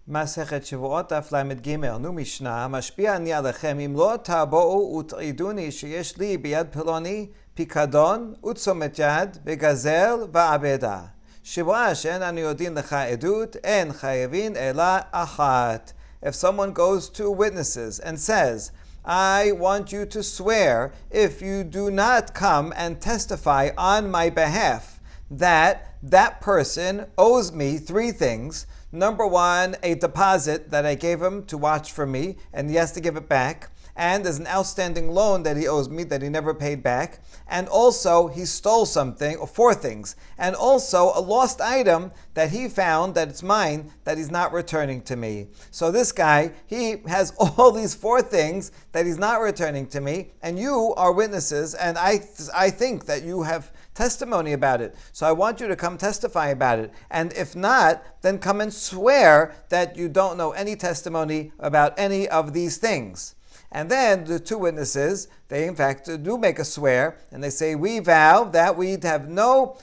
Masechet Shevuot Daf Lamed Gimel. Nu Mishnah. Mashpia ani alechem im lo tabo'u ut'iduni sheyesh li biyad piloni pikadon utzomet yad vegazel va'abeda. Shevuah she'en anu yodin lecha edut en chayevin ela achat. If someone goes to witnesses and says, I want you to swear if you do not come and testify on my behalf that person owes me three things. Number one, a deposit that I gave him to watch for me, and he has to give it back. And there's an outstanding loan that he owes me that he never paid back. And also, he stole something, or four things. And also, a lost item that he found that it's mine that he's not returning to me. So this guy, he has all these four things that he's not returning to me, and you are witnesses, and I think that you have testimony about it. So I want you to come testify about it. And if not, then come and swear that you don't know any testimony about any of these things. And then the two witnesses, they in fact do make a swear, and they say, we vow that we have no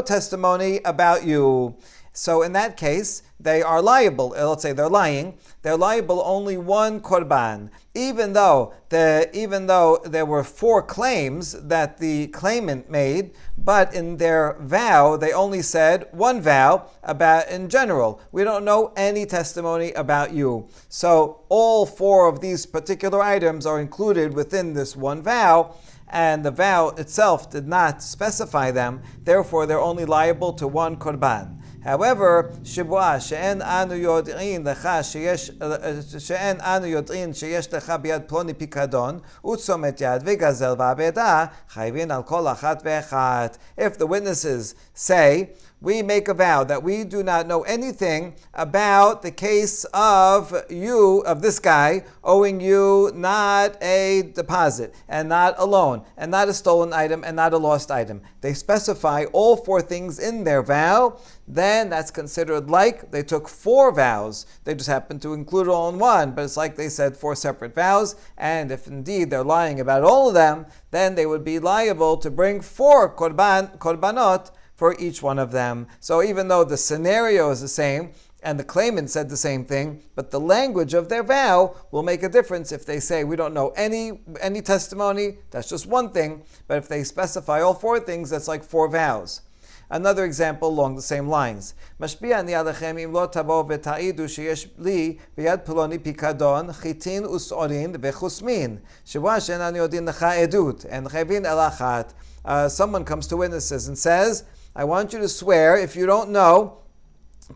testimony about you. So in that case, they are liable. Let's say they're lying. They're liable only one korban, even though there were four claims that the claimant made, but in their vow they only said one vow about in general. We don't know any testimony about you. So all four of these particular items are included within this one vow, and the vow itself did not specify them. Therefore, they're only liable to one korban. However, Shevuah she'en anu yod'in lecha lecha biyad ploni pikadon utzomet yad vegazel va'abeda chayvin al kol achat ve'achat. If the witnesses say, we make a vow that we do not know anything about the case of you, of this guy, owing you not a deposit, and not a loan, and not a stolen item, and not a lost item. They specify all four things in their vow, then that's considered like they took four vows. They just happened to include it all in one, but it's like they said four separate vows, and if indeed they're lying about all of them, then they would be liable to bring four korbanot for each one of them. So even though the scenario is the same, and the claimant said the same thing, but the language of their vow will make a difference. If they say, we don't know any testimony, that's just one thing, but if they specify all four things, that's like four vows. Another example along the same lines. Mashpia ani alechem im lo tabo v'ta'idu sheyesh li biyad piloni pikadon chitin usorin v'chusmin shevuah she'en anu yodin lecha edut en chayvin el achat. Someone comes to witnesses and says, I want you to swear if you don't know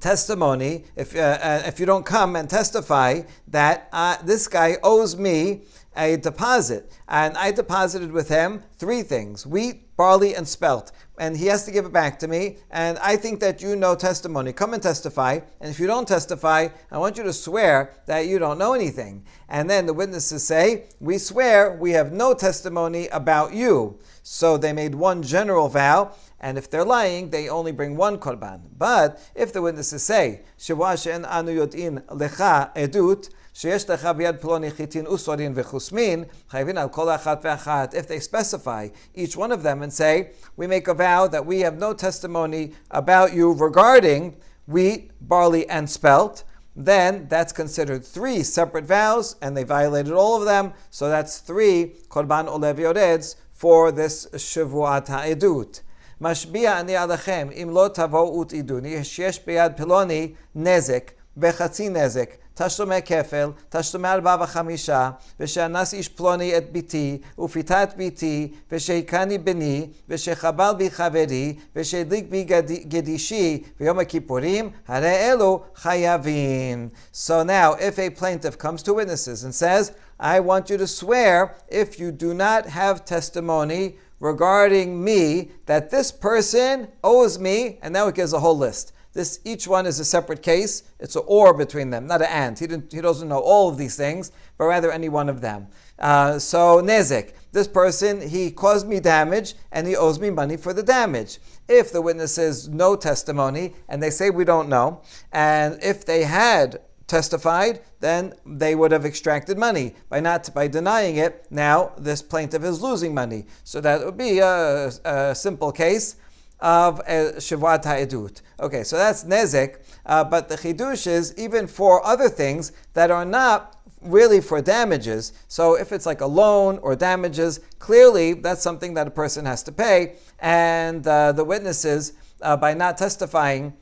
testimony, if you don't come and testify that this guy owes me a deposit, and I deposited with him three things: wheat, barley, and spelt, and he has to give it back to me, and I think that you know testimony. Come and testify, and if you don't testify, I want you to swear that you don't know anything. And then the witnesses say, we swear we have no testimony about you. So they made one general vow, and if they're lying, they only bring one korban. But if the witnesses say, Shevuah she'en anu yod'in lecha edut, sheyesh lecha biyad ploni chitin usorin v'chusmin, chayvin al kol achat ve'achat. If they specify each one of them and say, we make a vow that we have no testimony about you regarding wheat, barley, and spelt, then that's considered three separate vows, and they violated all of them, so that's three korban olev yoreds for this Shevuat ha'edut. Mashbia ani alechem im lo tavo ut'iduni sheyesh biyad piloni nezek v'chatzi nezek תשלומי כפל, תשלומי 4 ו5, ושאנס איש פלוני את ביתי, ופיתה את ביתי, ושהיכני בני, ושחבל בי חברי, ושהדליק בי גדישי, ביום הכיפורים, הרי אלו חייבים. So now, if a plaintiff comes to witnesses and says, I want you to swear if you do not have testimony regarding me, that this person owes me, and now it gives a whole list. Each one is a separate case. It's an or between them, not an and. He doesn't know all of these things, but rather any one of them. So nezek, this person, he caused me damage, and he owes me money for the damage. If the witness says no testimony, and they say we don't know, and if they had testified, then they would have extracted money. By denying it, now this plaintiff is losing money. So that would be a simple case. of Shevuot ha'edut. Okay, so that's nezek, but the chidush is even for other things that are not really for damages. So if it's like a loan or damages, clearly that's something that a person has to pay, and the witnesses, by not testifying,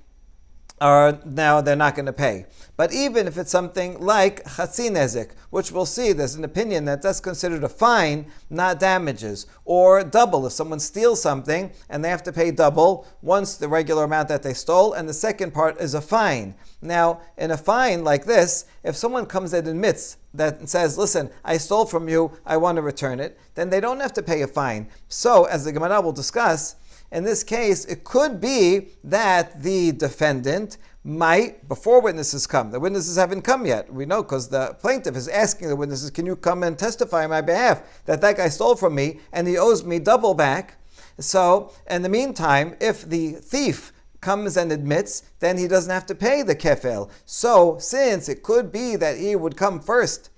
now they're not going to pay. But even if it's something like chatzi nezek, which we'll see, there's an opinion that that's considered a fine, not damages, or double. If someone steals something and they have to pay double, once the regular amount that they stole, and the second part is a fine. Now, in a fine like this, if someone comes and admits that and says, listen, I stole from you, I want to return it, then they don't have to pay a fine. So, as the Gemara will discuss, in this case, it could be that the defendant might, before witnesses come, the witnesses haven't come yet. We know because the plaintiff is asking the witnesses, can you come and testify on my behalf that guy stole from me and he owes me double back? So, in the meantime, if the thief comes and admits, then he doesn't have to pay the kefel. So, since it could be that he would come first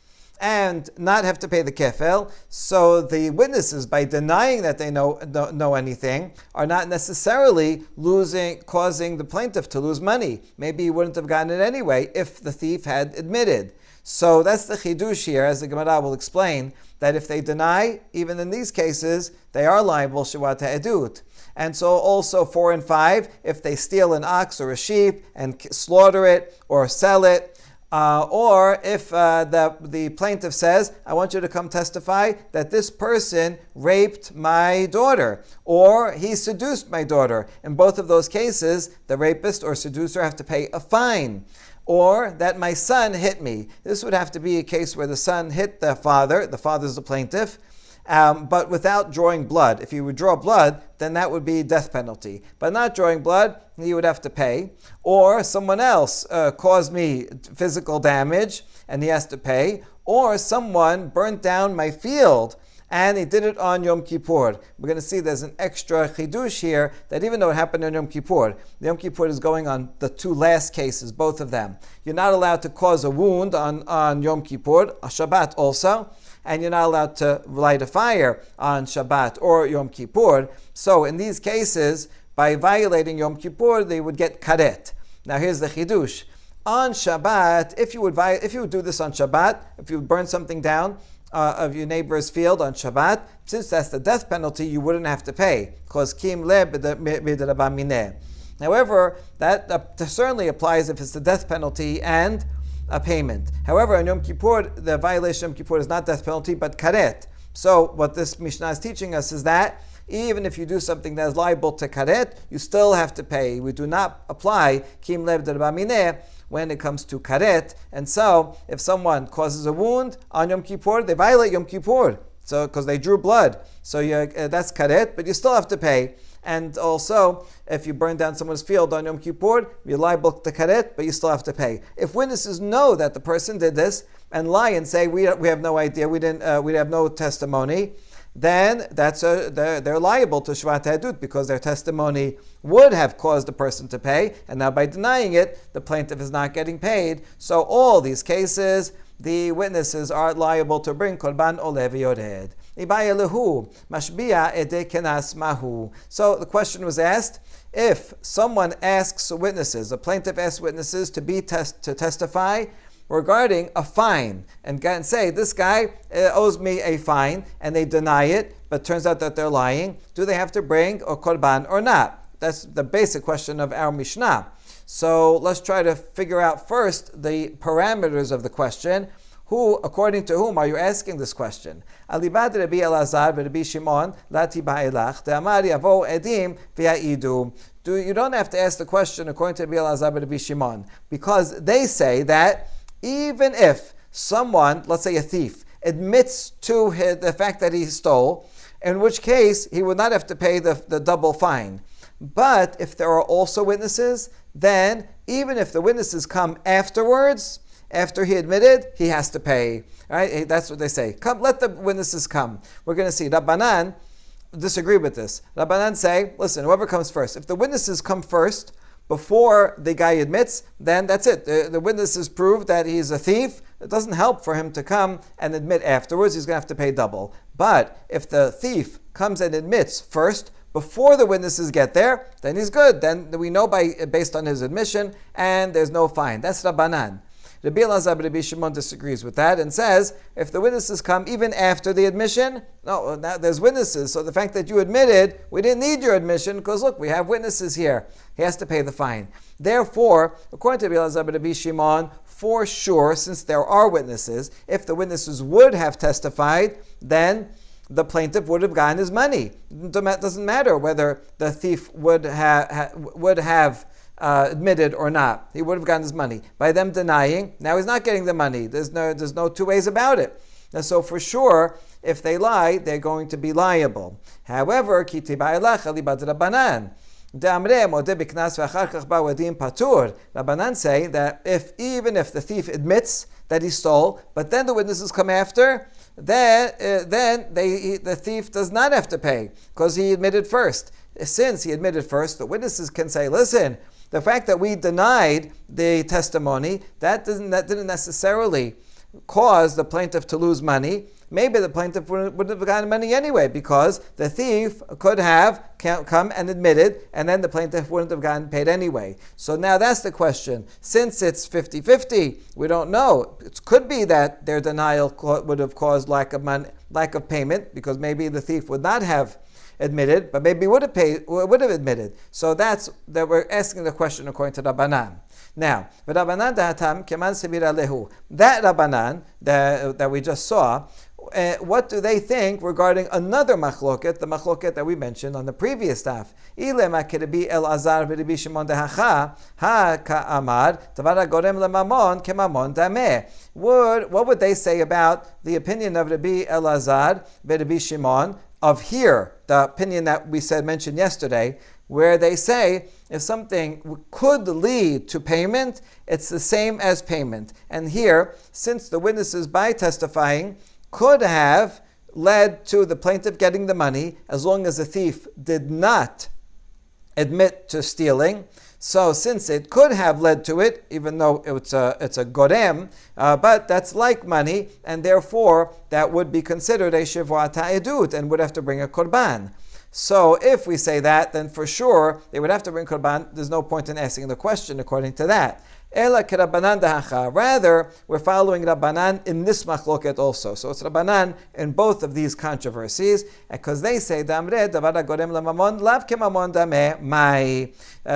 and not have to pay the kefel, so the witnesses, by denying that they know anything, are not necessarily causing the plaintiff to lose money. Maybe he wouldn't have gotten it anyway if the thief had admitted. So that's the chidush here, as the Gemara will explain, that if they deny, even in these cases, they are liable Shevuot ha'edut. And so also 4 and 5, if they steal an ox or a sheep and slaughter it or sell it, or if the plaintiff says, I want you to come testify that this person raped my daughter, or he seduced my daughter. In both of those cases, the rapist or seducer have to pay a fine. Or that my son hit me. This would have to be a case where the son hit the father's the plaintiff, but without drawing blood. If he would draw blood, then that would be death penalty. But not drawing blood, he would have to pay. Or someone else caused me physical damage, and he has to pay. Or someone burnt down my field, and he did it on Yom Kippur. We're going to see there's an extra chidush here, that even though it happened on Yom Kippur, the Yom Kippur is going on the two last cases, both of them. You're not allowed to cause a wound on Yom Kippur, a Shabbat also, and you're not allowed to light a fire on Shabbat or Yom Kippur. So in these cases, by violating Yom Kippur, they would get karet. Now here's the chidush. On Shabbat, if you would do this on Shabbat, if you would burn something down of your neighbor's field on Shabbat, since that's the death penalty, you wouldn't have to pay, because kim le b'derabah mineh. However, that certainly applies if it's the death penalty and a payment. However, on Yom Kippur, the violation of Yom Kippur is not death penalty, but karet. So what this Mishnah is teaching us is that even if you do something that is liable to karet, you still have to pay. We do not apply kim le b'derabah mineh when it comes to karet. And so, if someone causes a wound on Yom Kippur, they violate Yom Kippur, so because they drew blood. So that's karet, but you still have to pay. And also, if you burn down someone's field on Yom Kippur, you're liable to karet, but you still have to pay. If witnesses know that the person did this and lie and say we have no idea, we have no testimony, then they're liable to Shevuot ha'edut because their testimony would have caused the person to pay, and now by denying it, the plaintiff is not getting paid. So all these cases, the witnesses are liable to bring korban oleh v'yored. So the question was asked, if someone asks witnesses, a plaintiff asks witnesses to testify regarding a fine, and say, this guy owes me a fine, and they deny it, but turns out that they're lying, do they have to bring a korban or not? That's the basic question of our Mishnah. So let's try to figure out first the parameters of the question. According to whom are you asking this question? Alibad Rabbi Elazar v'Rabbi Shimon lati ba'elach de'amar yavo edim v'ya'idu. You don't have to ask the question according to Rabbi Elazar v'Rabbi Shimon, because they say that even if someone, let's say a thief, admits to the fact that he stole, in which case he would not have to pay the double fine. But if there are also witnesses, then even if the witnesses come afterwards, after he admitted, he has to pay. Right? That's what they say. Come, let the witnesses come. We're going to see Rabbanan disagree with this. Rabbanan say, listen, whoever comes first. If the witnesses come first, before the guy admits, then that's it. The witnesses prove that he's a thief. It doesn't help for him to come and admit afterwards. He's going to have to pay double. But if the thief comes and admits first, before the witnesses get there, then he's good. Then we know based on his admission, and there's no fine. That's Rabbanan. Rabbi Elazar Rabbi Shimon disagrees with that and says, if the witnesses come even after the admission, no, now there's witnesses, so the fact that you admitted, we didn't need your admission, because look, we have witnesses here. He has to pay the fine. Therefore, according to Rabbi Elazar Rabbi Shimon, for sure, since there are witnesses, if the witnesses would have testified, then the plaintiff would have gotten his money. It doesn't matter whether the thief would have admitted or not. He would have gotten his money. By them denying, now he's not getting the money. There's no two ways about it. And so for sure, if they lie, they're going to be liable. However, Rabbanan say that even if the thief admits that he stole, but then the witnesses come after, then the thief does not have to pay because he admitted first. Since he admitted first, the witnesses can say, listen, the fact that we denied the testimony, that didn't necessarily cause the plaintiff to lose money. Maybe the plaintiff wouldn't have gotten money anyway because the thief could have come and admitted, and then the plaintiff wouldn't have gotten paid anyway. So now that's the question. Since it's 50-50, we don't know. It could be that their denial would have caused lack of payment because maybe the thief would not have admitted, but maybe would have admitted. So that we're asking the question according to Rabbanan. Now, Rabbanan dahatam keman sebir alehu. That Rabbanan that we just saw, what do they think regarding another machloket, the machloket that we mentioned on the previous daf? Ilema kerebi Elazar v'Rebi Shimon dehacha ha ka'amar tavara gorem lemamon kemamon dameh. What would they say about the opinion of Rabbi Elazar v'Rebi Shimon of here, the opinion that we mentioned yesterday, where they say if something could lead to payment, it's the same as payment. And here, since the witnesses by testifying could have led to the plaintiff getting the money, as long as the thief did not admit to stealing, so since it could have led to it, even though it's a gorem, but that's like money, and therefore that would be considered a Shevuot edut and would have to bring a korban. So if we say that, then for sure they would have to bring korban. There's no point in asking the question according to that. Ela k'Rabbanan dahacha. Rather, we're following Rabbanan in this machloket also. So it's Rabbanan in both of these controversies, because they say damre davara gorem lemamon lav kemamon dameh mai.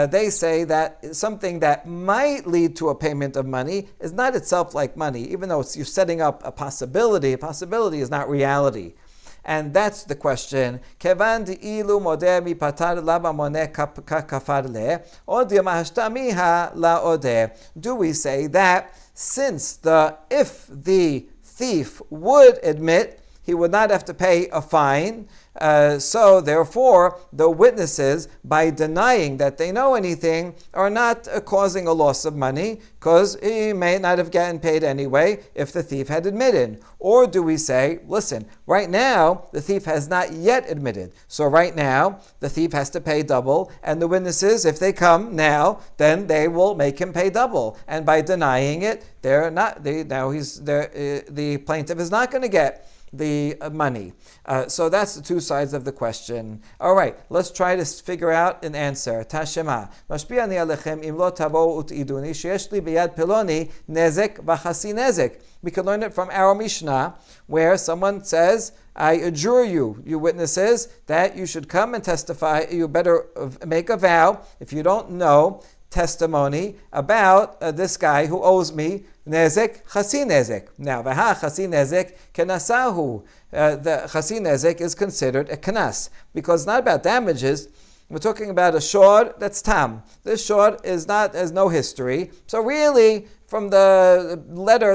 They say that something that might lead to a payment of money is not itself like money, even though you're setting up a possibility. A possibility is not reality. And that's the question. Kevan ilu modeh mi patar laba moneh kafar le, od yamahashtamiha la odeh. Do we say that since if the thief would admit, he would not have to pay a fine, so therefore the witnesses, by denying that they know anything, are not causing a loss of money, because he may not have gotten paid anyway if the thief had admitted? Or do we say, listen, right now the thief has not yet admitted, so right now the thief has to pay double, and the witnesses, if they come now, then they will make him pay double, and by denying it, the plaintiff is not going to get the money. So that's the two sides of the question. All right, let's try to figure out an answer. Tashema. Mashpi'ani alechem im lo tavo ut'iduni sheyesh li biyad peloni nezek v'chasi nezek. We can learn it from our Mishnah, where someone says, I adjure you, you witnesses, that you should come and testify. You better make a vow, if you don't know, testimony about this guy who owes me nezek, chasi nezek. Now, v'ha chasi nezek kenasahu. The chasi nezek is considered a kenas, because it's not about damages. We're talking about a shor that's tam. This shor has no history. So really, from the letter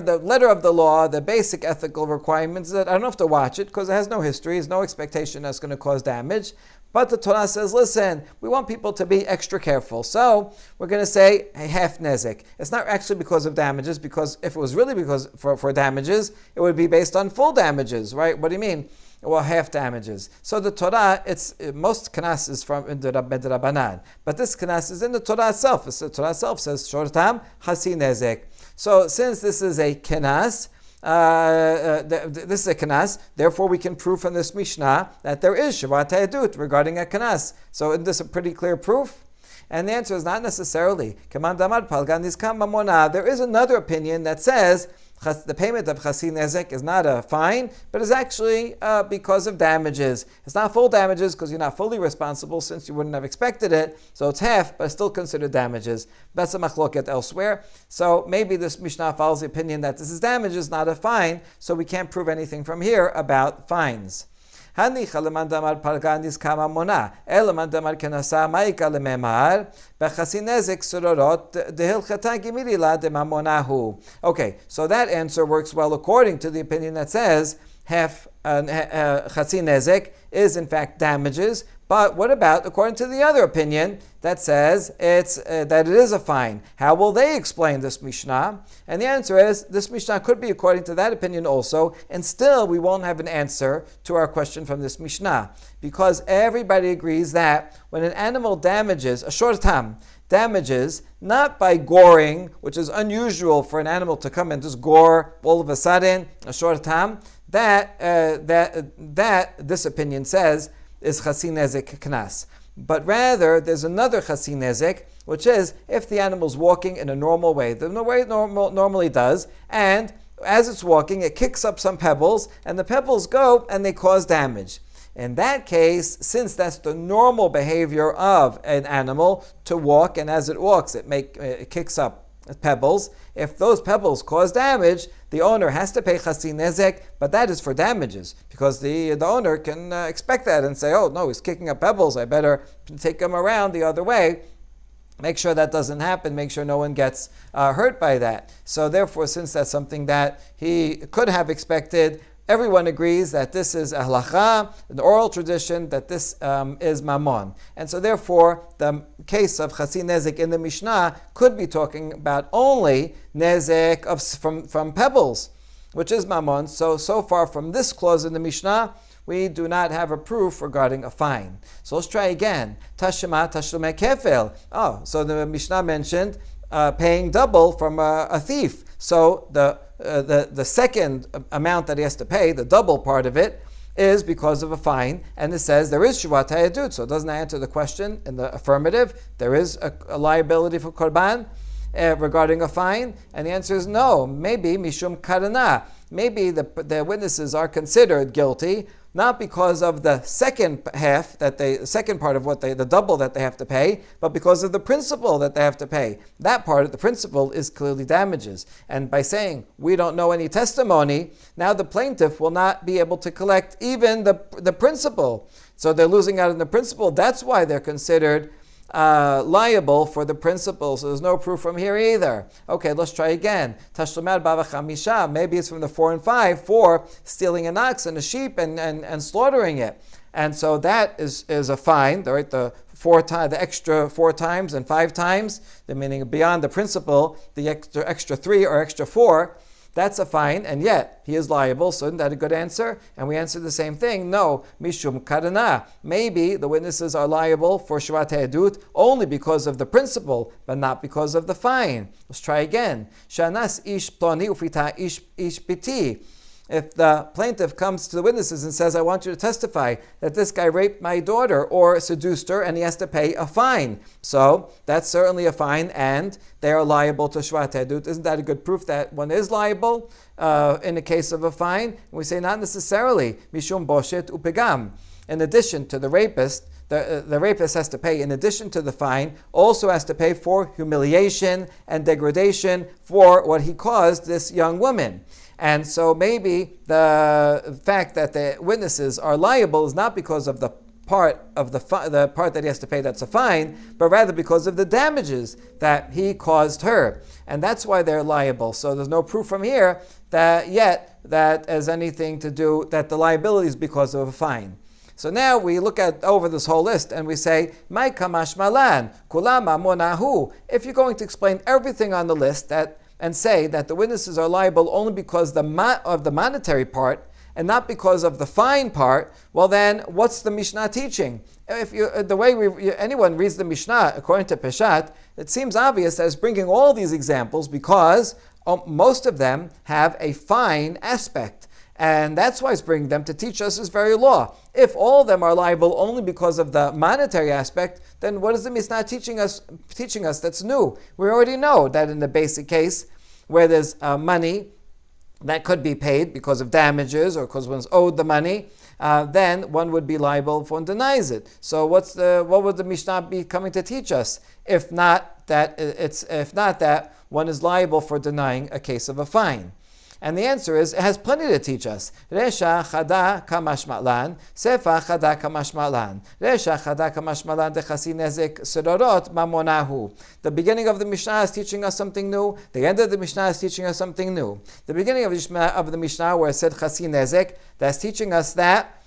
of the law, the basic ethical requirements, that I don't have to watch it because it has no history, there's no expectation that's going to cause damage. But the Torah says, listen, we want people to be extra careful. So we're going to say a half nezek. It's not actually because of damages, because if it was really because for damages, it would be based on full damages, right? What do you mean? Well, half damages. So the Torah, most kanas is from in the Rabbanan, but this kanas is in the Torah itself. The Torah itself says shortam hasi nezek. So since this is a kanas, this is a kanas. Therefore, we can prove from this Mishnah that there is Shevuot Hayadut regarding a kanas. So isn't this a pretty clear proof? And the answer is not necessarily. There is another opinion that says the payment of chasi nezek is not a fine, but is actually because of damages. It's not full damages because you're not fully responsible since you wouldn't have expected it. So it's half, but it's still considered damages. That's a machloket elsewhere. So maybe this Mishnah follows the opinion that this is damages, not a fine, so we can't prove anything from here about fines. הניחא למאן דאמר פלגה נזקה ממונה, אלא מאן דאמר כנסה מאיקה לממר, בחסי נזק סרורות דהלכתה גמירי לה דממונה הוא. Okay, so that answer works well according to the opinion that says half chasi nezek is in fact damages. But what about according to the other opinion that says that it is a fine? How will they explain this Mishnah? And the answer is this Mishnah could be according to that opinion also, and still we won't have an answer to our question from this Mishnah, because everybody agrees that when an animal damages a shortam, damages not by goring, which is unusual for an animal to come and just gore all of a sudden, a shortam, that this opinion says is chasi nezek knas. But rather, there's another chasi nezek, which is if the animal's walking in a normal way, the way it normally does, and as it's walking, it kicks up some pebbles, and the pebbles go and they cause damage. In that case, since that's the normal behavior of an animal to walk, and as it walks, it kicks up pebbles. If those pebbles cause damage, the owner has to pay chasi nezek, but that is for damages, because the owner can expect that and say, oh no, he's kicking up pebbles, I better take him around the other way. Make sure that doesn't happen, make sure no one gets hurt by that. So therefore, since that's something that he could have expected, everyone agrees that this is a halacha, an oral tradition, that this is mammon. And so therefore, the case of chasi nezek in the Mishnah could be talking about only nezek from pebbles, which is mammon. So far from this clause in the Mishnah, we do not have a proof regarding a fine. So let's try again. Tashema tashlume kefel. Oh, so the Mishnah mentioned paying double from a thief. So the second amount that he has to pay, the double part of it, is because of a fine, and it says there is Shevuot Hayadut. So it doesn't answer the question in the affirmative. There is a liability for korban regarding a fine, and the answer is no. Maybe mishum karana. Maybe the witnesses are considered guilty not because of the second half the second part of the double that they have to pay, but because of the principal that they have to pay. That part of the principal is clearly damages. And by saying we don't know any testimony, now the plaintiff will not be able to collect even the principal. So they're losing out on the principal. That's why they're considered liable for the principal. So there's no proof from here either. Okay, let's try again. Tashlumer bava chamisha. Maybe it's from the 4 and 5 for stealing an ox and a sheep and slaughtering it. And so that is a fine, right? The extra 4 times and 5 times, the meaning beyond the principal, the extra 3 or extra 4. That's a fine, and yet he is liable. So isn't that a good answer? And we answer the same thing. No, mishum karana. Maybe the witnesses are liable for Shevuot Hayadut only because of the principle, but not because of the fine. Let's try again. Shanas ish ploni ufita ish piti. If the plaintiff comes to the witnesses and says, I want you to testify that this guy raped my daughter or seduced her, and he has to pay a fine. So that's certainly a fine, and they are liable to Shevuot Hayadut. Isn't that a good proof that one is liable in the case of a fine? And we say not necessarily. Mishum boshet upegam. In addition to the rapist, the rapist has to pay, in addition to the fine, also has to pay for humiliation and degradation for what he caused this young woman. And so maybe the fact that the witnesses are liable is not because of the part that he has to pay that's a fine, but rather because of the damages that he caused her. And that's why they're liable. So there's no proof from here that has anything to do, that the liability is because of a fine. So now we look over this whole list and we say, "Mai kamash malan kulama monahu." If you're going to explain everything on the list and say that the witnesses are liable only because of the monetary part and not because of the fine part, well then, what's the Mishnah teaching? If the way anyone reads the Mishnah according to Peshat, it seems obvious that it's bringing all these examples because most of them have a fine aspect. And that's why it's bringing them to teach us this very law. If all of them are liable only because of the monetary aspect, then what is the Mishnah teaching us that's new? We already know that in the basic case, where there's money that could be paid because of damages or because one's owed the money, then one would be liable if one denies it. So what would the Mishnah be coming to teach us? If not that one is liable for denying a case of a fine. And the answer is, it has plenty to teach us. Resha chada kamashmalan, sefa chada kamashmalan. Resha chada kamashmalan dechasi nezek sedorot mamonahu. The beginning of the Mishnah is teaching us something new. The end of the Mishnah is teaching us something new. The beginning of the Mishnah, where it said chasi nezek, that's teaching us that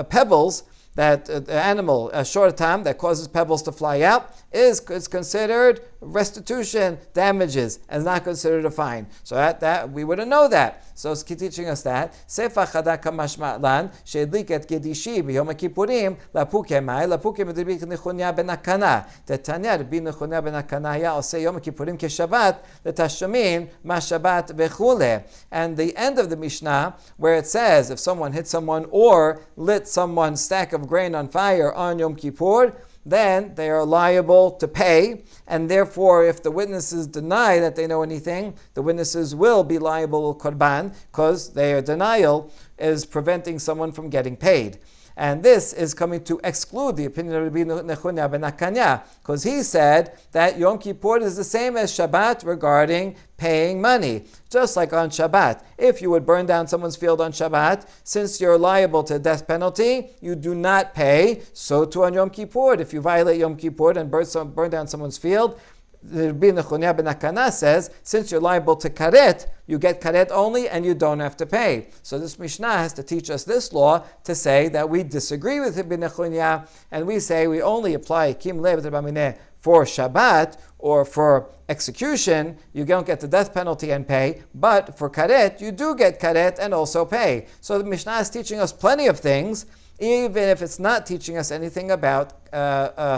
pebbles, that animal, a short time that causes pebbles to fly out, is considered restitution, damages, and is not considered a fine. So that we wouldn't know that. So it's teaching us that. Sefa chada kamashmalan she'edlik et gedishi b'yom kippurim lapuke mai lapuke medibik nechunya ben akana. Tetanya Rabbi Nechunya ben Akana ya oseh yom kippurim keshabat letashamin ma shabat v'chule. And the end of the Mishnah, where it says if someone hit someone or lit someone's stack of grain on fire on Yom Kippur, then they are liable to pay, and therefore if the witnesses deny that they know anything, the witnesses will be liable korban, because their denial is preventing someone from getting paid. And this is coming to exclude the opinion of Rabbi Nechunya ben Akanya, because he said that Yom Kippur is the same as Shabbat regarding paying money. Just like on Shabbat, if you would burn down someone's field on Shabbat, since you're liable to a death penalty, you do not pay. So too on Yom Kippur, if you violate Yom Kippur and burn down someone's field, Rabbi Nechunya ben Akana says, since you're liable to karet, you get karet only and you don't have to pay. So this Mishnah has to teach us this law to say that we disagree with Rabbi Nechunya, and we say we only apply kim lev d'rabamineh for Shabbat or for execution. You don't get the death penalty and pay, but for karet, you do get karet and also pay. So the Mishnah is teaching us plenty of things, even if it's not teaching us anything about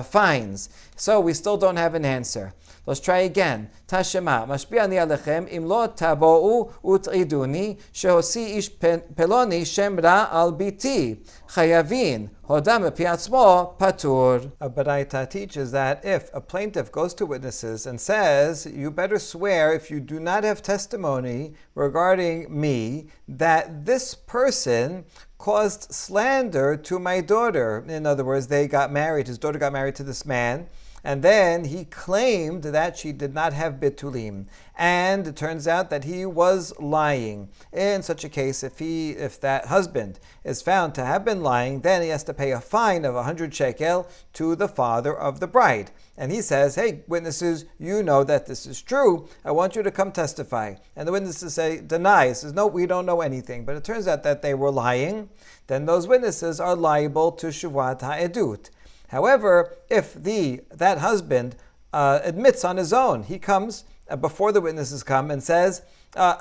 fines. So we still don't have an answer. Let's try again. Tashema, mashbi'ani alechem, im lo tabo'u ut'iduni, shehosi ish peloni shemra al biti, chayavin, hodam epiatzmo patur. A Baraita teaches that if a plaintiff goes to witnesses and says, you better swear if you do not have testimony regarding me, that this person caused slander to my daughter. In other words, they got married, his daughter got married to this man, and then he claimed that she did not have bitulim. And it turns out that he was lying. In such a case, if that husband is found to have been lying, then he has to pay a fine of 100 shekel to the father of the bride. And he says, hey, witnesses, you know that this is true. I want you to come testify. And the witnesses deny. Says, no, we don't know anything. But it turns out that they were lying. Then those witnesses are liable to Shevuot ha'edut. However, if that husband admits on his own, he comes before the witnesses come and says,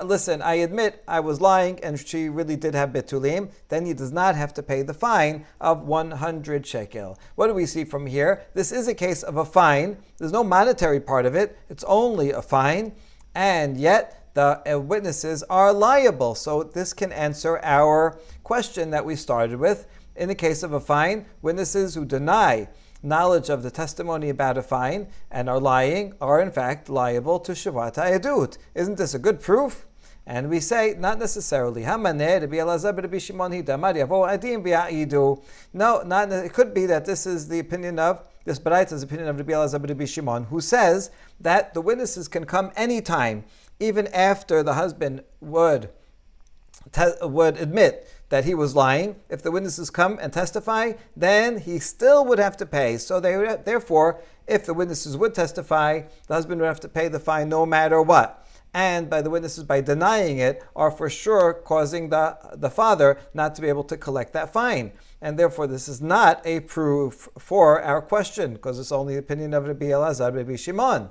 listen, I admit I was lying and she really did have bitulim, then he does not have to pay the fine of 100 shekel. What do we see from here? This is a case of a fine. There's no monetary part of it. It's only a fine, and yet the witnesses are liable. So this can answer our question that we started with. In the case of a fine, witnesses who deny knowledge of the testimony about a fine and are lying are in fact liable to Shevuot ha'edut. Isn't this a good proof? And we say, not necessarily. No, it could be that this is the opinion of, this Baraita's opinion of Rabbi Elazar ben Rabbi Shimon, who says that the witnesses can come anytime, even after the husband would admit that he was lying. If the witnesses come and testify, then he still would have to pay. So therefore, if the witnesses would testify, the husband would have to pay the fine no matter what. And by the witnesses, by denying it, are for sure causing the father not to be able to collect that fine. And therefore, this is not a proof for our question, because it's only the opinion of Rabbi Elazar, Rabbi Shimon.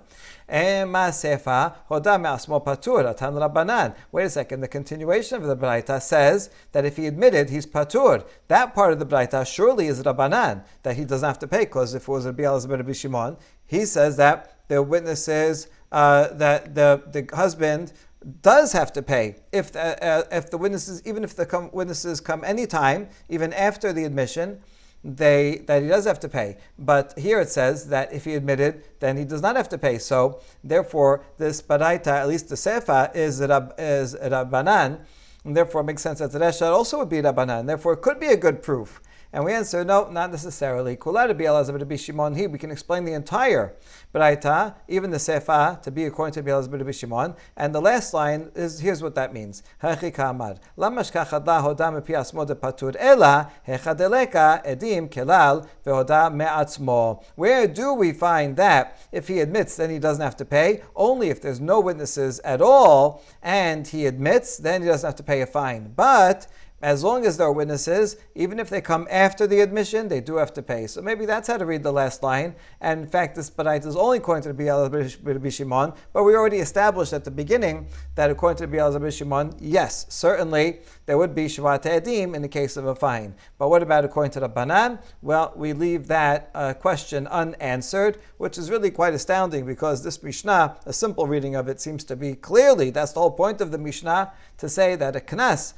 Wait a second, the continuation of the Baraita says that if he admitted, he's patur. That part of the Baraita surely is Rabbanan, that he doesn't have to pay, because if it was Rabbi Elazar, Rabbi Shimon, he says that the witnesses that the husband does have to pay if the witnesses, even if the witnesses come anytime, even after the admission, that he does have to pay. But here it says that if he admitted, then he does not have to pay. So therefore, this baraita, at least the sefa, is Rabbanan, and therefore it makes sense that the Reshad also would be Rabbanan. Therefore, it could be a good proof. And we answer, no, not necessarily. Kula Rabbi Elazar Rabbi Shimon, we can explain the entire Baraita, even the Sefa, to be according to Rabbi Elazar Rabbi Shimon. And the last line is, here's what that means. Hachi kamar. Lamashka chadla hoda mepi asmo de patur ela hechadeleka edim kelal vehoda me'atzmo. Where do we find that if he admits, then he doesn't have to pay? Only if there's no witnesses at all, and he admits, then he doesn't have to pay a fine. But as long as there are witnesses, even if they come after the admission, they do have to pay. So maybe that's how to read the last line. And in fact, this baraita is only according to Rabbi Shimon, but we already established at the beginning that according to Rabbi Shimon, yes, certainly there would be Shevuot Edim in the case of a fine. But what about according to Rabbanan? Well, we leave that question unanswered, which is really quite astounding because this Mishnah, a simple reading of it, seems to be clearly, that's the whole point of the Mishnah, to say that a knas,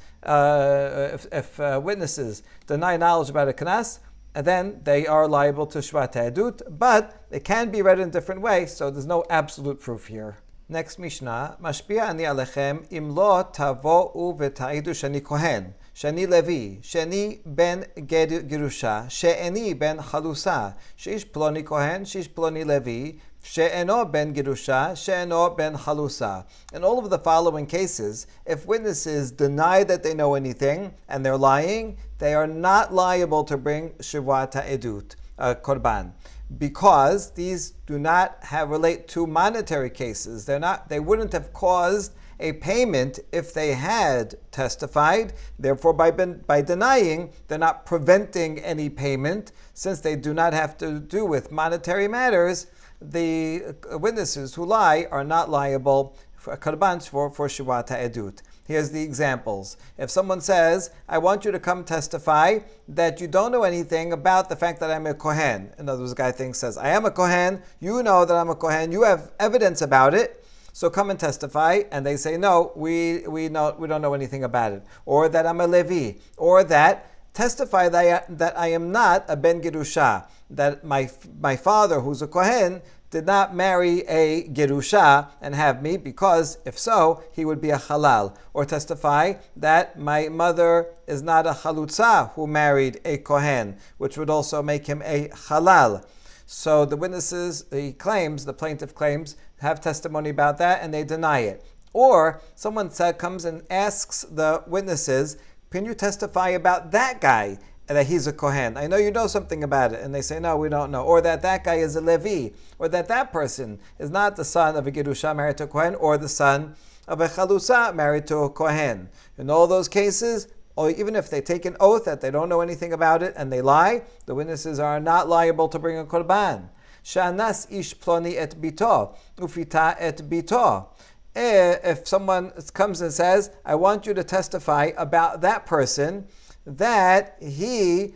if witnesses deny knowledge about a knas, then they are liable to Shevuot Edut, but it can be read in a different way, so there's no absolute proof here. Next Mishnah, Mashpia ani alechem im lo tavo'u v'ta'idu shani kohen, shani levi, shani ben gerusha, she'eni ben chalusa, she'ish ploni kohen, she'ish ploni levi, she'eno ben gerusha, she'eno ben chalusa. In all of the following cases, if witnesses deny that they know anything and they're lying, they are not liable to bring Shevuot Edut, korban, because these do not relate to monetary cases. They wouldn't have caused a payment if they had testified. Therefore, by denying, they're not preventing any payment. Since they do not have to do with monetary matters, the witnesses who lie are not liable for korban for Shevuot Edut. Here's the examples. If someone says, I want you to come testify that you don't know anything about the fact that I'm a Kohen. In other words, a guy says, I am a Kohen, you know that I'm a Kohen, you have evidence about it, so come and testify. And they say, no, we don't know anything about it. Or that I'm a Levi. Or that testify that I am not a Ben Gerusha, that my father, who's a Kohen, did not marry a Gerusha and have me, because if so, he would be a halal. Or testify that my mother is not a chalutza who married a Kohen, which would also make him a halal. So the witnesses, the plaintiff claims, have testimony about that and they deny it. Or someone comes and asks the witnesses, can you testify about that guy, that he's a Kohen? I know you know something about it. And they say, no, we don't know. Or that guy is a Levi. Or that person is not the son of a Gerusha married to a Kohen, or the son of a Chalusa married to a Kohen. In all those cases, or even if they take an oath that they don't know anything about it and they lie, the witnesses are not liable to bring a korban. Sha'anas ish ploni et bito, ufita et bito. If someone comes and says, I want you to testify about that person, that he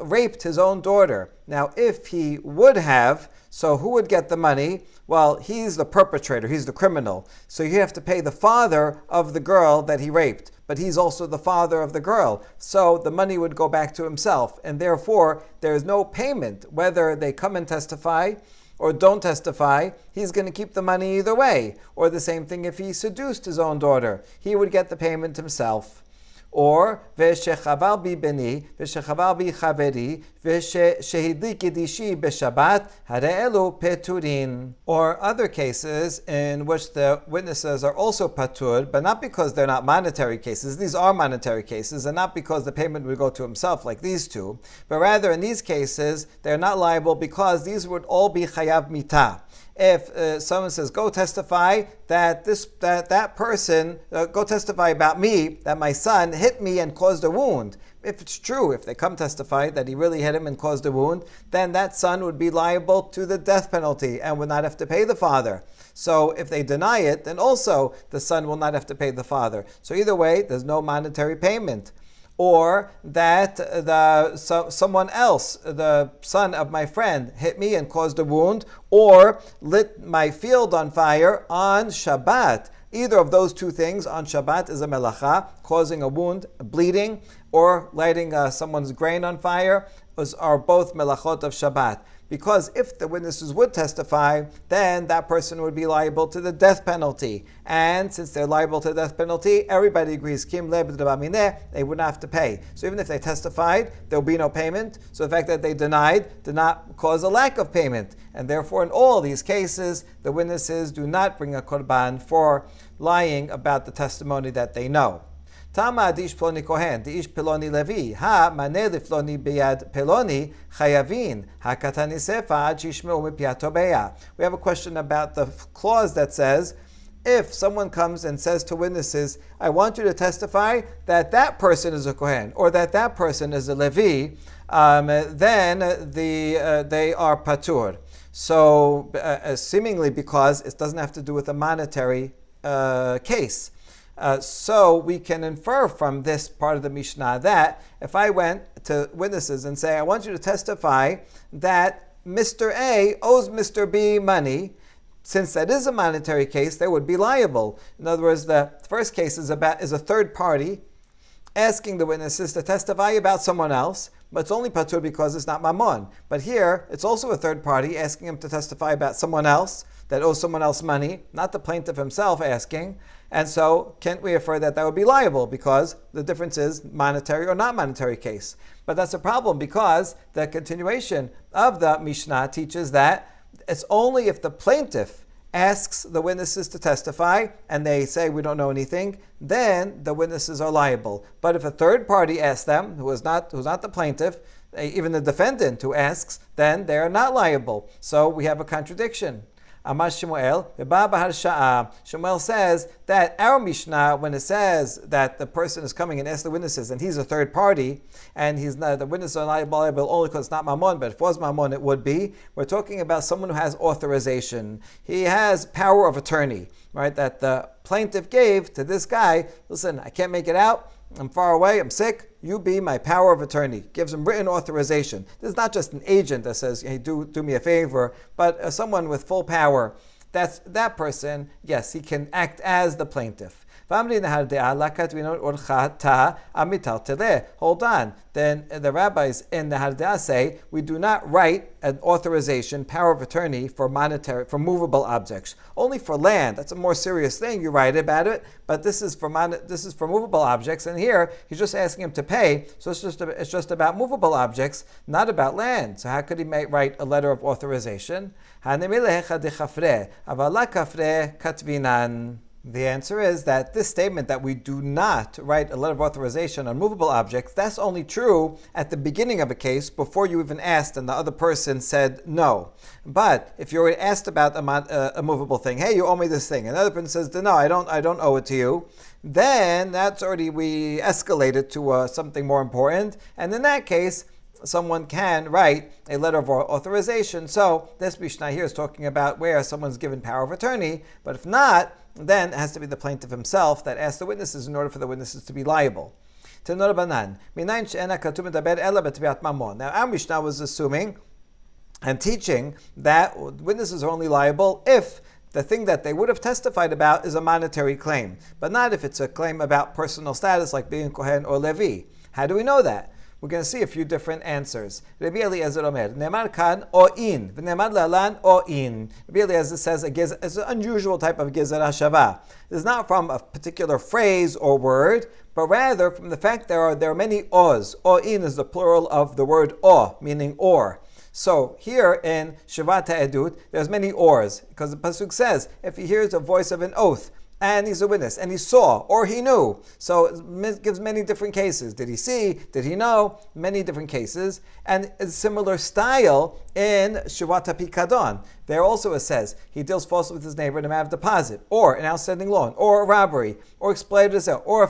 raped his own daughter. Now, if he would have, so who would get the money? Well, he's the perpetrator, he's the criminal. So you have to pay the father of the girl that he raped, but he's also the father of the girl. So the money would go back to himself, and therefore there is no payment. Whether they come and testify or don't testify, he's going to keep the money either way. Or the same thing if he seduced his own daughter, he would get the payment himself. Or v'shechaval bi beni, v'shechaval bi chaveri, v'shehidlik yedishi b'shabbat, hare'elu peturin. Or other cases in which the witnesses are also patur, but not because they're not monetary cases. These are monetary cases, and not because the payment would go to himself like these two, but rather in these cases they're not liable because these would all be chayav mitah. If someone says, go testify that that person, go testify about me, that my son hit me and caused a wound. If it's true, if they come testify that he really hit him and caused a wound, then that son would be liable to the death penalty and would not have to pay the father. So if they deny it, then also the son will not have to pay the father. So either way, there's no monetary payment. or that someone else, the son of my friend, hit me and caused a wound, or lit my field on fire on Shabbat. Either of those two things on Shabbat is a melacha, causing a wound, bleeding, or lighting someone's grain on fire, are both melachot of Shabbat. Because if the witnesses would testify, then that person would be liable to the death penalty. And since they're liable to the death penalty, everybody agrees, they wouldn't have to pay. So even if they testified, there will be no payment. So the fact that they denied did not cause a lack of payment. And therefore, in all these cases, the witnesses do not bring a korban for lying about the testimony that they know. Tama dish ploni kohen, dish peloni levi, ha mane lifloni biyad peloni chayavin, ha katani sefa ad shishmeu mipiato beya. We have a question about the clause that says, if someone comes and says to witnesses, I want you to testify that that person is a kohen, or that person is a levi, then they are patur. So seemingly because it doesn't have to do with a monetary case. So we can infer from this part of the Mishnah that if I went to witnesses and say, I want you to testify that Mr. A owes Mr. B money, since that is a monetary case, they would be liable. In other words, the first case is a third party asking the witnesses to testify about someone else, but it's only patur because it's not mammon. But here, it's also a third party asking him to testify about someone else that owes someone else money, not the plaintiff himself asking. And so, can't we infer that would be liable because the difference is monetary or not monetary case? But that's a problem because the continuation of the Mishnah teaches that it's only if the plaintiff asks the witnesses to testify and they say we don't know anything, then the witnesses are liable. But if a third party asks them, who's not the plaintiff, even the defendant who asks, then they are not liable. So we have a contradiction. Amar Shemuel, Shemuel says that our Mishnah, when it says that the person is coming and asks the witnesses, and he's a third party, and the witnesses are not liable only because it's not mammon, but if it was mammon, it would be. We're talking about someone who has authorization. He has power of attorney, right? That the plaintiff gave to this guy. Listen, I can't make it out. I'm far away. I'm sick. You be my power of attorney. Gives him written authorization. This is not just an agent that says, hey, do me a favor, but someone with full power. That person, yes, he can act as the plaintiff. Hold on. Then the rabbis in the Hardeah say we do not write an authorization, power of attorney for movable objects. Only for land, that's a more serious thing. You write about it, but this is for movable objects. And here he's just asking him to pay. So it's just about movable objects, not about land. So how could he write a letter of authorization? The answer is that this statement that we do not write a letter of authorization on movable objects, that's only true at the beginning of a case before you even asked and the other person said no. But if you're asked about a movable thing, hey, you owe me this thing, and the other person says, no, I don't owe it to you, then that's already, we escalated to something more important, and in that case, someone can write a letter of authorization. So this Mishnah here is talking about where someone's given power of attorney, but if not, then it has to be the plaintiff himself that asks the witnesses in order for the witnesses to be liable. Now our Mishnah was assuming and teaching that witnesses are only liable if the thing that they would have testified about is a monetary claim, but not if it's a claim about personal status like being Kohen or Levi. How do we know that? We're going to see a few different answers. Rabbi Eliezer Omer, Ne'emar kan o'in, v'ne'emar lalan o'in. Rabbi Eliezer says it's an unusual type of gezerah shava. It's not from a particular phrase or word, but rather from the fact there are many o's. O'in is the plural of the word o, meaning or. So here in Shevuot Edut, there's many ors, because the pasuk says, if he hears the voice of an oath, and he's a witness, and he saw, or he knew. So it gives many different cases. Did he see? Did he know? Many different cases. And a similar style in Shevuot Pikadon. There also it says, he deals falsely with his neighbor in a matter of deposit, or an outstanding loan, or a robbery, or exploited a sale, or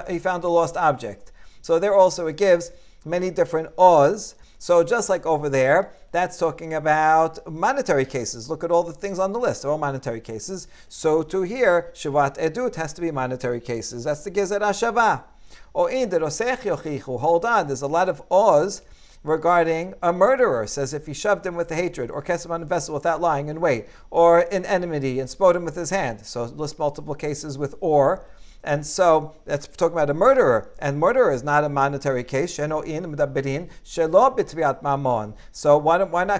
he found a lost object. So there also it gives many different ohs. So just like over there, that's talking about monetary cases. Look at all the things on the list. They're all monetary cases. So to here, Shevuot Edut has to be monetary cases. That's the Gezerah Shavah. Or in the rosech yochichu, hold on, there's a lot of oz regarding a murderer. Says if he shoved him with hatred, or cast him on a vessel without lying in wait, or in enmity and smote him with his hand. So list multiple cases with or. And so that's talking about a murderer, and murderer is not a monetary case. So why not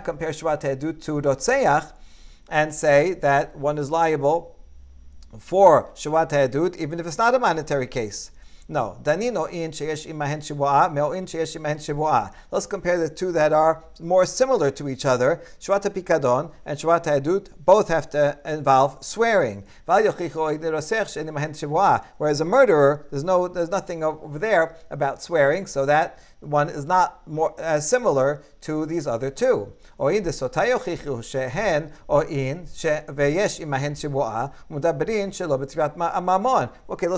compare Shevuot Ha'edut to Rotzeach and say that one is liable for Shevuot Ha'edut even if it's not a monetary case? No. Let's compare the two that are more similar to each other. Shevuot Pikadon and Shevuot Ha'edut both have to involve swearing. Whereas a murderer, there's nothing over there about swearing, so that one is not more as similar to these other two. Okay, let's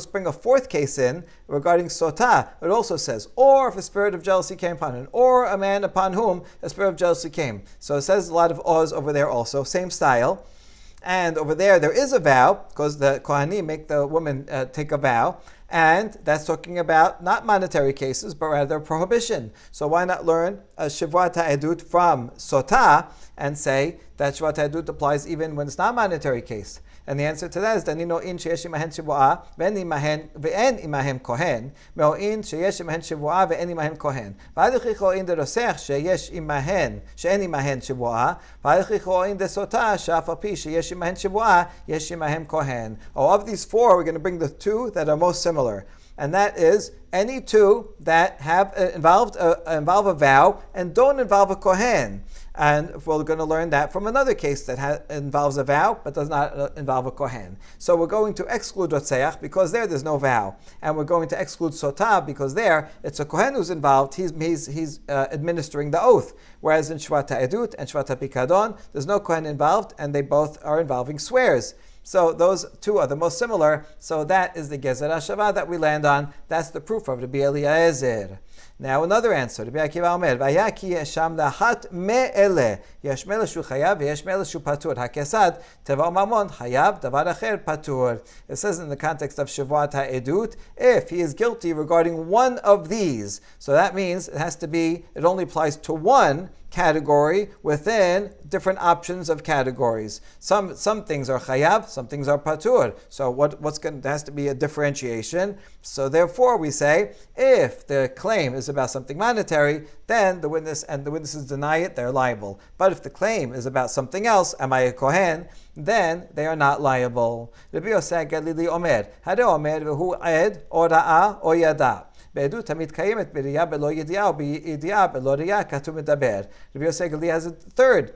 bring a fourth case in regarding sotah. It also says, or if a spirit of jealousy came upon him, or a man upon whom a spirit of jealousy came. So it says a lot of oz over there also, same style. And over there is a vow, because the Kohanim make the woman take a vow, and that's talking about not monetary cases, but rather prohibition. So why not learn a Shevuot Ha'edut from Sotah and say that Shevuot Ha'edut applies even when it's not a monetary case? And the answer to that is Danino in sheyesh imahen shevuah ve'en imahem kohen me'o'in sheyesh imahen shevuah ve'en imahem kohen v'aduchicho in the rosech sheyesh imahen she'en imahen shevuah v'aduchicho in the sotah she'af al pi sheyesh imahen shevuah yesh imahem kohen. Of these four, we're going to bring the two that are most similar. And that is any two that have involve a vow and don't involve a kohen. And we're going to learn that from another case that involves a vow but does not involve a kohen. So we're going to exclude Rotzeach because there's no vow. And we're going to exclude Sotah because there it's a kohen who's involved. He's administering the oath. Whereas in Shevuot Ha'edut and Shevuot Pikadon, there's no kohen involved and they both are involving swears. So those two are the most similar. So that is the Gezer HaShavah that we land on. That's the proof of Rabbi Eliezer. Now another answer. Rabbi Akiva Omer, Vayaki Yesham Lahat Me'ele Yesh Me'ele Shu Chayav Yesh Me'ele Shu Patur Hakesad Teva Mamon Chayav Davar Acher Patur. It says in the context of Shevuot Ha'edut, if he is guilty regarding one of these, so that means it only applies to one category within different options of categories. Some things are chayav, some things are patur. So there has to be a differentiation. So therefore we say, if the claim is about something monetary, then the witnesses deny it, they're liable. But if the claim is about something else, am I a kohen? Then they are not liable. Rabbi Yosef Galili Omer, Hare Omer v'hu ed or ra'ah or yada. בעדות המתקיימת בראייה בלא ידיעה או בידיעה בלא ראייה כתוב מדבר. Rabbi Yosef Gali has a third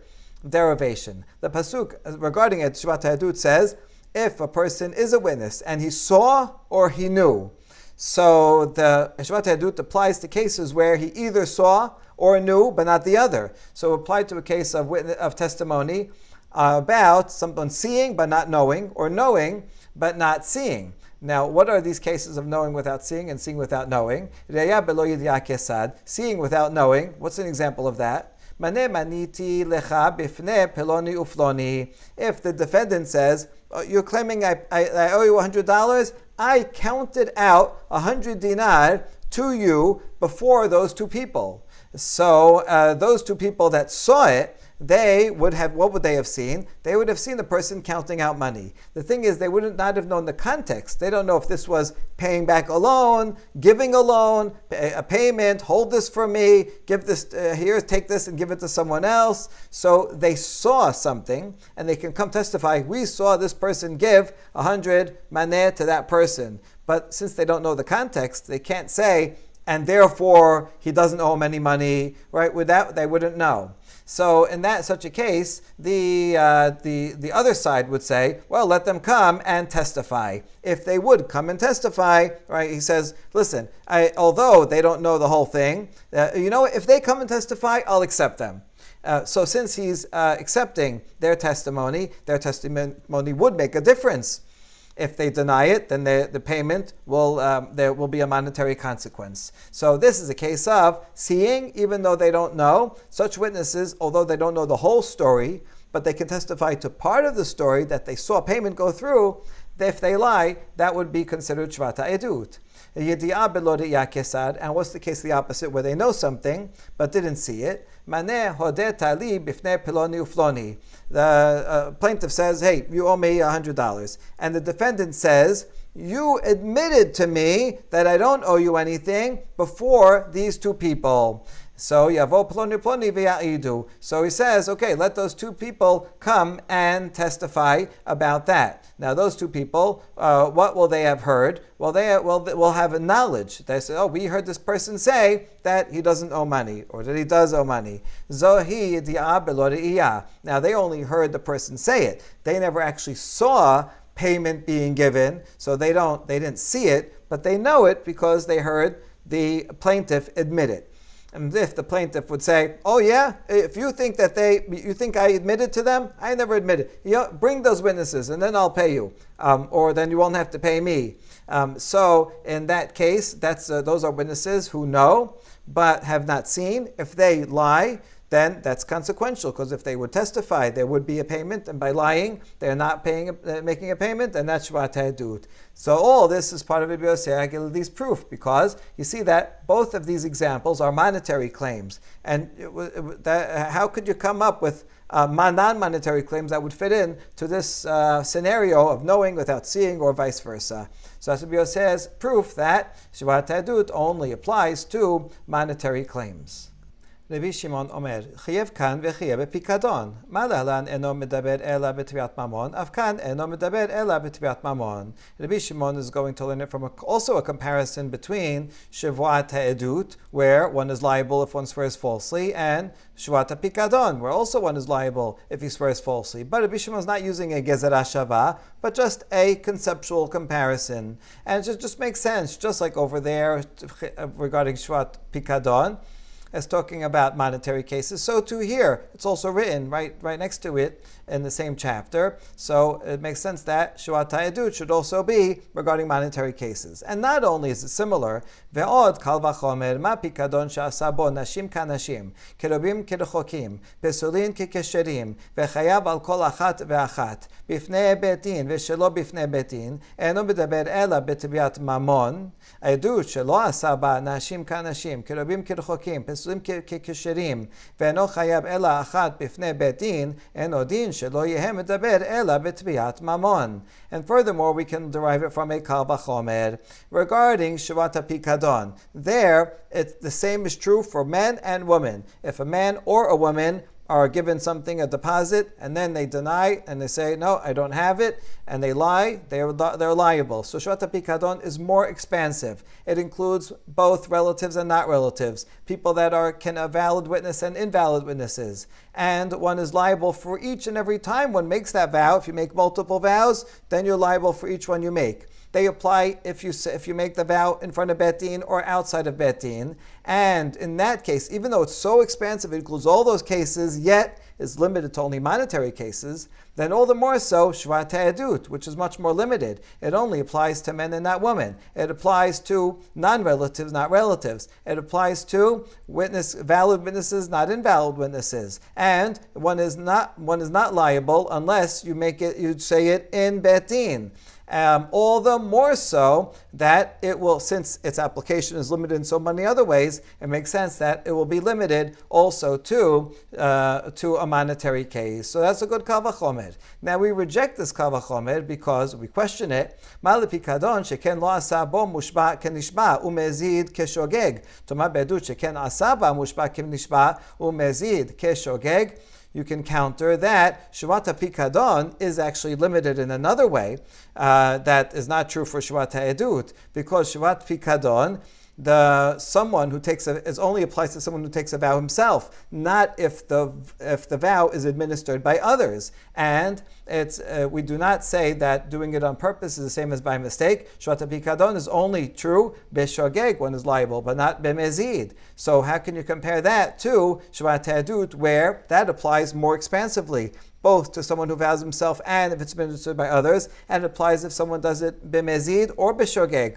derivation. The pasuk regarding it, Shevuot Ha'edut says, if a person is a witness and he saw or he knew. So the Shevuot Ha'edut applies to cases where he either saw or knew, but not the other. So applied to a case of testimony about someone seeing but not knowing, or knowing but not seeing. Now, what are these cases of knowing without seeing and seeing without knowing? Seeing without knowing. What's an example of that? If the defendant says, you're claiming I owe you $100, I counted out 100 dinar to you before those two people. So those two people that saw it, what would they have seen? They would have seen the person counting out money. The thing is, they would not have known the context. They don't know if this was paying back a loan, giving a loan, a payment, hold this for me, give this, here, take this and give it to someone else. So they saw something, and they can come testify, we saw this person give 100 maneh to that person. But since they don't know the context, they can't say, and therefore he doesn't owe him any money, right? With that, they wouldn't know. So in such a case, the other side would say, well, let them come and testify. If they would come and testify, right? He says, listen, although they don't know the whole thing, if they come and testify, I'll accept them. So since he's accepting their testimony would make a difference. If they deny it, then the payment there will be a monetary consequence. So this is a case of seeing, even though they don't know. Such witnesses, although they don't know the whole story, but they can testify to part of the story that they saw payment go through, If they lie, that would be considered Shevuot Edut. And what's the case the opposite, where they know something but didn't see it? The plaintiff says, hey, you owe me $100. And the defendant says, you admitted to me that I don't owe you anything before these two people. So yavo ploni ploni v'ya'idu. So he says, okay, let those two people come and testify about that. Now, those two people, what will they have heard? Well, they will have a knowledge. They say, oh, we heard this person say that he doesn't owe money, or that he does owe money. Zohi di'a belo re'iyah. Now, they only heard the person say it. They never actually saw payment being given, so they didn't see it, but they know it because they heard the plaintiff admit it. And if the plaintiff would say, oh yeah, if you think you think I admitted to them, I never admitted. Bring those witnesses and then I'll pay you. Or then you won't have to pay me. So in that case, those are witnesses who know but have not seen. If they lie, then that's consequential, because if they would testify, there would be a payment, and by lying, they're not making a payment, and that's Shevuot Edut. So all this is part of Rabbi Yossi HaGalile's proof, because you see that both of these examples are monetary claims, and how could you come up with non-monetary claims that would fit in to this scenario of knowing without seeing, or vice versa? So as Rabbi Yossi says, proof that Shevuot Edut only applies to monetary claims. רבי שמעון אומר, חייב כאן וחייב בפיקדון. מה להלן אינו מדבר אלא בתביעת ממון, אף כאן אינו מדבר אלא בתביעת ממון. Rabbi Shimon is going to learn it from also a comparison between Shevuot Edut, where one is liable if one swears falsely, and Shevuot Pikadon, where also one is liable if he swears falsely. But Rabbi Shimon is not using a gezerah shava, but just a conceptual comparison. And it just makes sense, just like over there regarding Shevuot Pikadon, as talking about monetary cases, so too here. It's also written right next to it in the same chapter. So it makes sense that Shevuot Edut should also be regarding monetary cases. And not only is it similar, ve'od kal v'chomer ma pikadon she'asa bo nashim k'nashim, kerubim k'rechokim, pesulin k'kesherim, ve'chayav al kol achat ve'achat, bifnei betin ve'shelo bifnei betin, eno medaber ela betviat mamon, עדות שלא עשה בה נשים כאנשים, קרובים כרחוקים, פסולים ככשרים, ואינו חייב אלא אחת בפני בית דין, אינו דין שלא יהיה מדבר אלא בתביעת ממון. And furthermore, we can derive it from a kal vachomer regarding Shevuot HaPikadon. There, the same is true for men and women. If a man or a woman are given something, a deposit, and then they deny and they say, no, I don't have it, and they lie, they're liable. So Shevuot HaPikadon is more expansive. It includes both relatives and not relatives, people that can a valid witness and invalid witnesses. And one is liable for each and every time one makes that vow. If you make multiple vows, then you're liable for each one you make. They apply if you make the vow in front of Bet Din or outside of Bet Din. And in that case, even though it's so expansive, it includes all those cases, yet is limited to only monetary cases, then all the more so Shevuot Edut, which is much more limited. It only applies to men and not women. It applies to non-relatives, not relatives. It applies to valid witnesses, not invalid witnesses. And one is not liable unless you say it in Bet Din. All the more so that it will, since its application is limited in so many other ways, it makes sense that it will be limited also to a monetary case. So that's a good kal vachomer. Now we reject this kal vachomer because we question it. Ma lepikadon sheken lo asa bo mushba kenishba umezid keshogeg. Toma bedut sheken asa ba mushba kenishba umezid keshogeg. You can counter that Shevuot HaPikadon is actually limited in another way that is not true for Shevuot Edut, because Shevuot Pikadon, someone who only applies to someone who takes a vow himself, not if the vow is administered by others. And we do not say that doing it on purpose is the same as by mistake. Shevuot HaPikadon is only true b'shogeg, one is liable, but not b'mezid. So how can you compare that to Shevuot Edut, where that applies more expansively, both to someone who vows himself and if it's administered by others, and it applies if someone does it b'mezid or b'shogeg.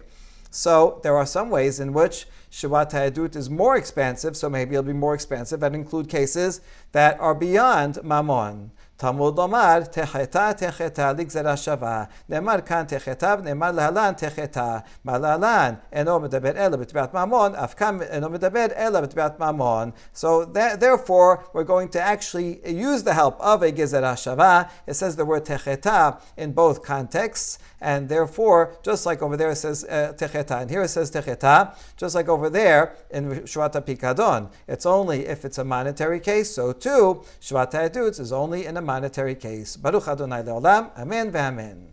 So there are some ways in which Shevuot Edut is more expansive, so maybe it'll be more expansive and include cases that are beyond Mammon. Talmud lomar techeta ligzera shava. Ne'emar kan techeta, ne'emar lehalan techeta. Ma lehalan eno medaber ela b'tbiat mamon, af kan eno medaber ela b'tbiat mamon. So therefore, we're going to actually use the help of a gezerah shava. It says the word techeta in both contexts, and therefore, just like over there it says techeta, and here it says techeta, just like over there in Shevuot Pikadon. It's only if it's a monetary case, so too, Shevuot Ha'edut is only in a monetary case. Baruch Adonai Le'olam, Amen ve'amen.